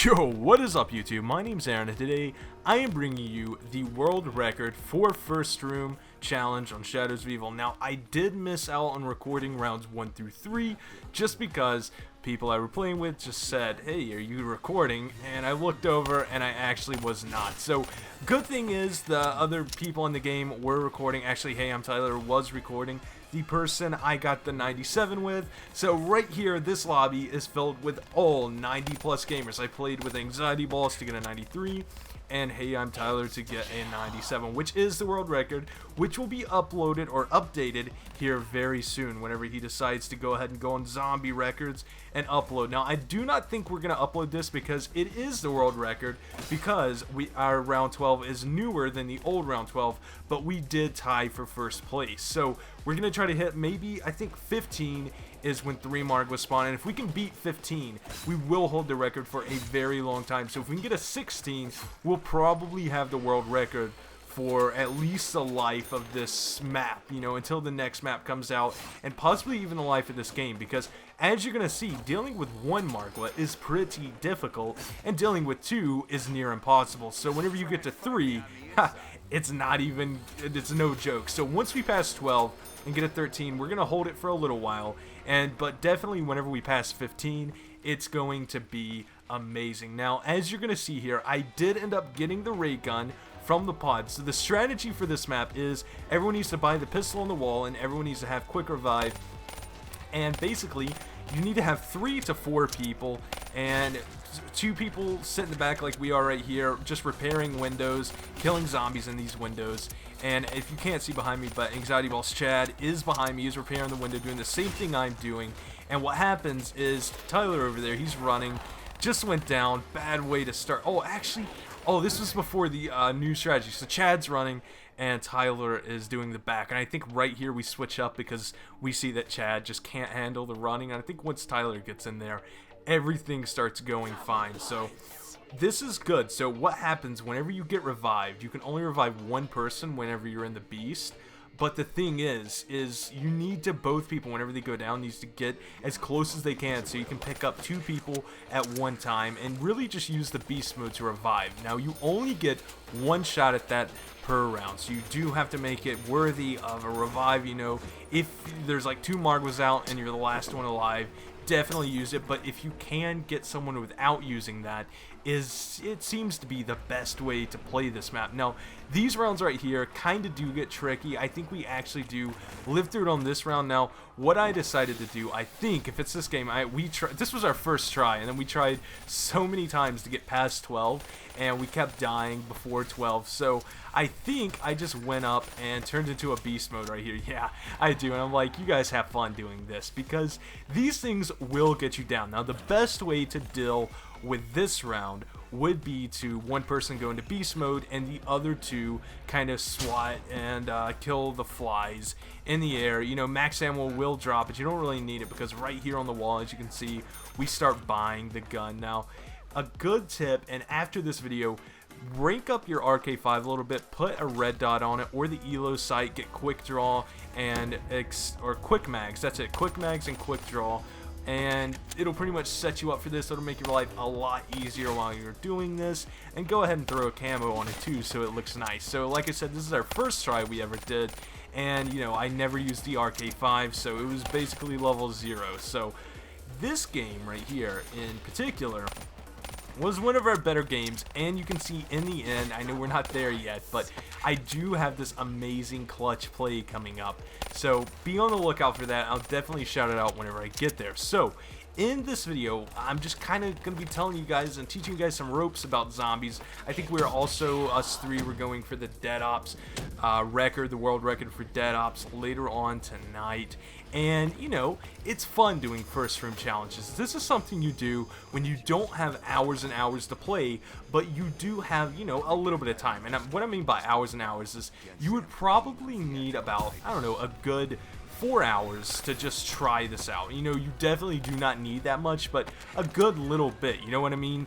Yo, what is up YouTube? My name's Aaron and today I am bringing you the world record for first room challenge on Shadows of Evil. Now, I did miss out on recording rounds 1 through 3 just because people I were playing with just said, hey, are you recording? And I looked over and I actually was not. So, good thing is the other people in the game were recording. Actually, hey, I'm Tyler, was recording. The person I got the 97 with. So right here, this lobby is filled with all 90 plus gamers. I played with Anxiety Balls to get a 93, and Hey, I'm Tyler to get a 97, which is the world record, which will be uploaded or updated here very soon whenever he decides to go ahead and go on Zombie Records and upload. Now, I do not think we're going to upload this because it is the world record, because our round 12 is newer than the old round 12, but we did tie for first place. So we're going to try to hit maybe, I think 15 is when 3 mark was spawned, and if we can beat 15, we will hold the record for a very long time. So if we can get a 16, we'll probably have the world record for at least the life of this map, you know, until the next map comes out, and possibly even the life of this game, because as you're gonna see, dealing with 1 Margla is pretty difficult, and dealing with 2 is near impossible. So whenever you get to 3, it's no joke. So once we pass 12 and get a 13, we're gonna hold it for a little while, but definitely whenever we pass 15, it's going to be amazing. Now, as you're gonna see here, I did end up getting the ray gun from the pod. So the strategy for this map is everyone needs to buy the pistol on the wall, and everyone needs to have quick revive, and basically you need to have 3 to 4 people, and 2 people sit in the back like we are right here, just repairing windows, killing zombies in these windows. And if you can't see behind me, but Anxiety Balls Chad is behind me, he's repairing the window, doing the same thing I'm doing. And what happens is Tyler over there, he's running, just went down, bad way to start. Oh, this was before the new strategy. So Chad's running and Tyler is doing the back. And I think right here we switch up because we see that Chad just can't handle the running. And I think once Tyler gets in there, everything starts going fine. So this is good. So what happens whenever you get revived, you can only revive 1 person whenever you're in the beast. But the thing is you need to, both people, whenever they go down, needs to get as close as they can, so you can pick up 2 people at one time and really just use the beast mode to revive. Now, you only get 1 shot at that per round, so you do have to make it worthy of a revive. You know, if there's like 2 Marglas out and you're the last one alive, definitely use it. But if you can get someone without using that, it seems to be the best way to play this map. Now, these rounds right here kind of do get tricky. I think we actually do live through it on this round. Now, what I decided to do, I think if it's this game, this was our first try, and then we tried so many times to get past 12, and we kept dying before 12. So I think I just went up and turned into a beast mode right here. Yeah, I do. And I'm like, you guys have fun doing this, because these things will get you down. Now, the best way to deal with this round would be to 1 person go into beast mode and the other 2 kind of swat and kill the flies in the air. You know, max ammo will drop, but you don't really need it, because right here on the wall, as you can see, we start buying the gun. Now, a good tip, and after this video, rank up your RK5 a little bit, put a red dot on it, or the ELO sight, get quick draw and or quick mags. That's it, quick mags and quick draw, and it'll pretty much set you up for this. It'll make your life a lot easier while you're doing this, and go ahead and throw a camo on it too, so it looks nice. So like I said, this is our first try we ever did, and you know, I never used the RK5, so it was basically level 0. So this game right here in particular was one of our better games, and you can see in the end, I know we're not there yet, but I do have this amazing clutch play coming up, so be on the lookout for that. I'll definitely shout it out whenever I get there. So in this video, I'm just kind of going to be telling you guys and teaching you guys some ropes about zombies. I think we're also, us 3, we're going for the Dead Ops record, the world record for Dead Ops later on tonight. And, you know, it's fun doing first room challenges. This is something you do when you don't have hours and hours to play, but you do have, you know, a little bit of time. And what I mean by hours and hours is you would probably need about, I don't know, a good 4 hours to just try this out. You know, you definitely do not need that much, but a good little bit, you know what I mean?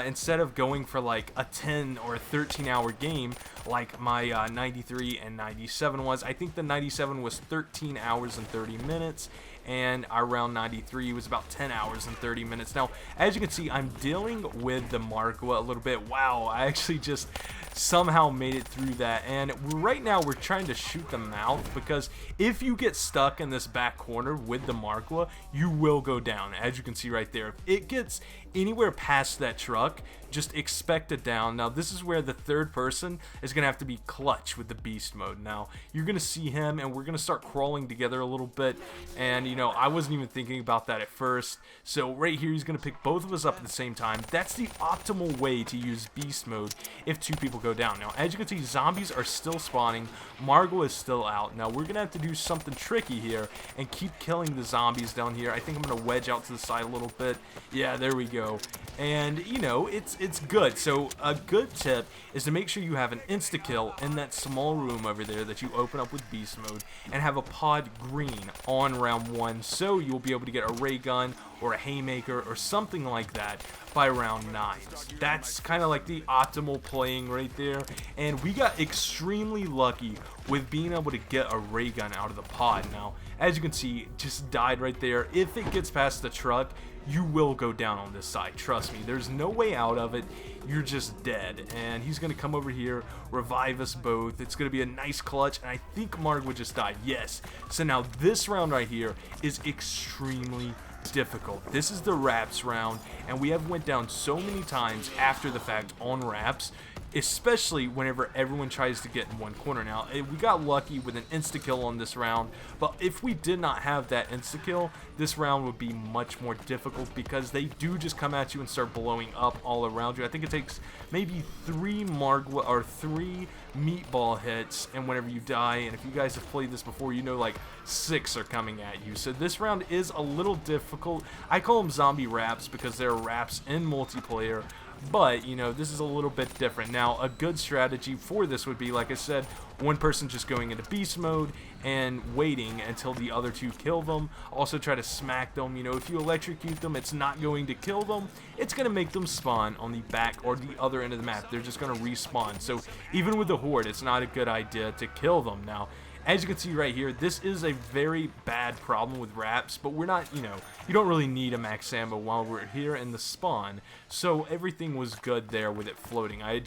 Instead of going for like a 10 or a 13 hour game like my 93 and 97 was. I think the 97 was 13 hours and 30 minutes, and our round 93 was about 10 hours and 30 minutes. Now, as you can see, I'm dealing with the Margwa a little bit. Wow, I actually just somehow made it through that, and right now we're trying to shoot the mouth, because if you get stuck in this back corner with the Margwa, you will go down. As you can see right there, if it gets anywhere past that truck, just expect it down. Now, this is where the third person is going to have to be clutch with the beast mode. Now, you're going to see him, and we're going to start crawling together a little bit, and, you know, I wasn't even thinking about that at first. So, right here, he's going to pick both of us up at the same time. That's the optimal way to use beast mode if two people go down. Now, as you can see, zombies are still spawning. Margwa is still out. Now, we're going to have to do something tricky here and keep killing the zombies down here. I think I'm going to wedge out to the side a little bit. Yeah, there we go. And, you know, it's good. So a good tip is to make sure you have an insta-kill in that small room over there that you open up with beast mode, and have a pod green on round 1, so you'll be able to get a ray gun or a haymaker or something like that by round 9. That's kind of like the optimal playing right there, and we got extremely lucky with being able to get a ray gun out of the pod. Now, as you can see, just died right there. If it gets past the truck, you will go down on this side. Trust me, there's no way out of it. You're just dead. And he's going to come over here, revive us both. It's going to be a nice clutch, and I think Margwa just died. Yes. So now this round right here is extremely difficult. This is the wraps round, and we have went down so many times after the fact on wraps, especially whenever everyone tries to get in one corner. Now, we got lucky with an insta-kill on this round, but if we did not have that insta-kill, this round would be much more difficult, because they do just come at you and start blowing up all around you. I think it takes maybe 3 Margwa or 3 meatball hits, and whenever you die, and if you guys have played this before, you know like 6 are coming at you. So this round is a little difficult. I call them zombie wraps because they're wraps in multiplayer. But, you know, this is a little bit different. Now, a good strategy for this would be, like I said, one person just going into beast mode and waiting until the other two kill them. Also try to smack them. You know, if you electrocute them, it's not going to kill them. It's going to make them spawn on the back or the other end of the map. They're just going to respawn. So even with the horde, it's not a good idea to kill them. Now, as you can see right here, this is a very bad problem with wraps, but we're not, you know, you don't really need a max ammo while we're here in the spawn, so everything was good there with it floating. I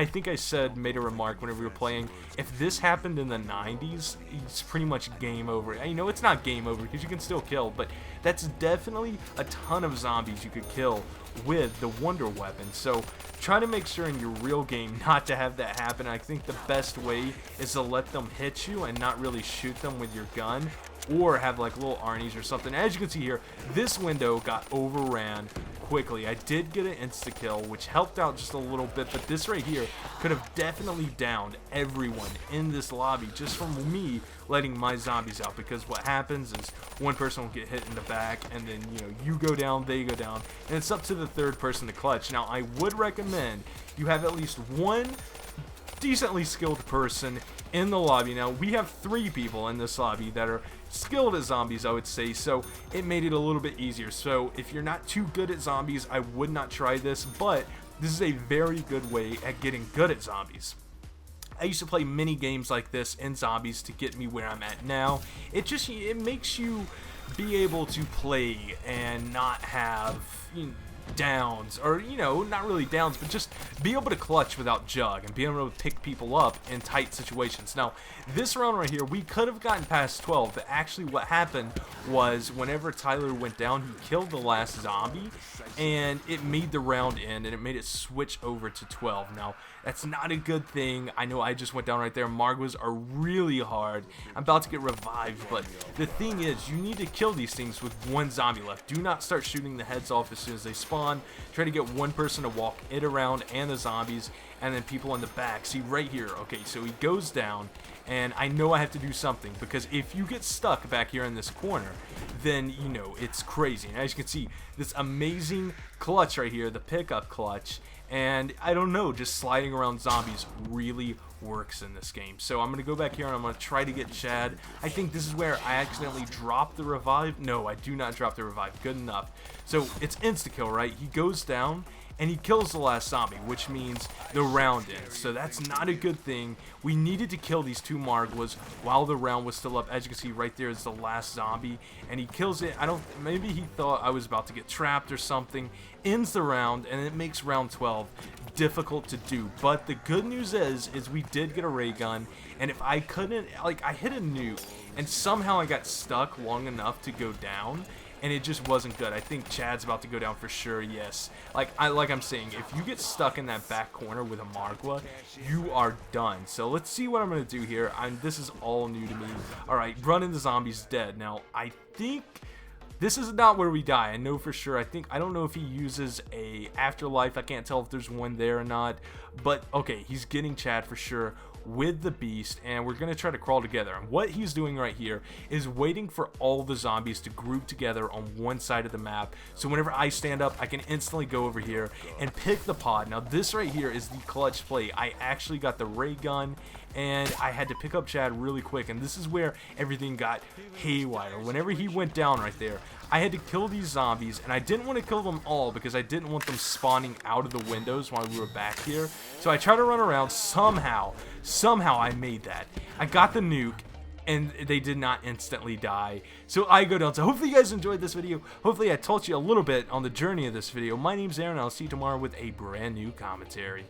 think I made a remark whenever we were playing, if this happened in the 90s, it's pretty much game over. You know, it's not game over because you can still kill, but that's definitely a ton of zombies you could kill with the wonder weapon. So try to make sure in your real game not to have that happen. I think the best way is to let them hit you and not really shoot them with your gun, or have like little Arnies or something. As you can see here, this window got overran quickly. I did get an insta-kill, which helped out just a little bit, but this right here could have definitely downed everyone in this lobby just from me letting my zombies out, because what happens is one person will get hit in the back, and then, you know, you go down, they go down, and it's up to the third person to clutch. Now, I would recommend you have at least one decently skilled person in the lobby. Now, we have 3 people in this lobby that are skilled at zombies, I would say, so it made it a little bit easier. So if you're not too good at zombies, I would not try this, but this is a very good way at getting good at zombies. I used to play mini games like this in zombies to get me where I'm at now. It makes you be able to play and not have, you know, downs, or, you know, not really downs, but just be able to clutch without jug and be able to pick people up in tight situations. Now, this round right here, we could have gotten past 12, but actually what happened was whenever Tyler went down, he killed the last zombie, and it made the round end, and it made it switch over to 12. Now, that's not a good thing. I know I just went down right there. Margwas are really hard. I'm about to get revived, but the thing is, you need to kill these things with 1 zombie left. Do not start shooting the heads off as soon as they spawn. Try to get 1 person to walk it around and the zombies, and then people in the back. See right here, okay, so he goes down, and I know I have to do something, because if you get stuck back here in this corner, then, you know, it's crazy. And as you can see, this amazing clutch right here, the pickup clutch, and I don't know, just sliding around zombies really works in this game. So I'm going to go back here and I'm going to try to get Chad. I think this is where I accidentally dropped the revive. No, I do not drop the revive. Good enough. So it's insta-kill, right? He goes down, and he kills the last zombie, which means the round ends. So that's not a good thing. We needed to kill these 2 Margwas while the round was still up. As you can see right there is the last zombie, and he kills it. Maybe he thought I was about to get trapped or something. Ends the round, and it makes round 12 difficult to do. But the good news is we did get a ray gun, and if I couldn't, like, I hit a nuke and somehow I got stuck long enough to go down, and it just wasn't good. I think Chad's about to go down for sure. Yes, like I'm saying, if you get stuck in that back corner with a Margwa, you are done. So let's see what I'm gonna do here. This is all new to me. All right, run into zombies, dead. Now I think this is not where we die. I know for sure. I don't know if he uses a afterlife. I can't tell if there's one there or not. But okay, he's getting Chad for sure with the beast, and we're gonna try to crawl together. And what he's doing right here is waiting for all the zombies to group together on one side of the map, so whenever I stand up I can instantly go over here and pick the pod. Now this right here is the clutch play. I actually got the ray gun, and I had to pick up Chad really quick, and this is where everything got haywire. Whenever he went down right there, I had to kill these zombies, and I didn't want to kill them all because I didn't want them spawning out of the windows while we were back here. So I tried to run around. Somehow I made that. I got the nuke, and they did not instantly die. So I go down. So hopefully you guys enjoyed this video. Hopefully I taught you a little bit on the journey of this video. My name's Aaron, and I'll see you tomorrow with a brand new commentary.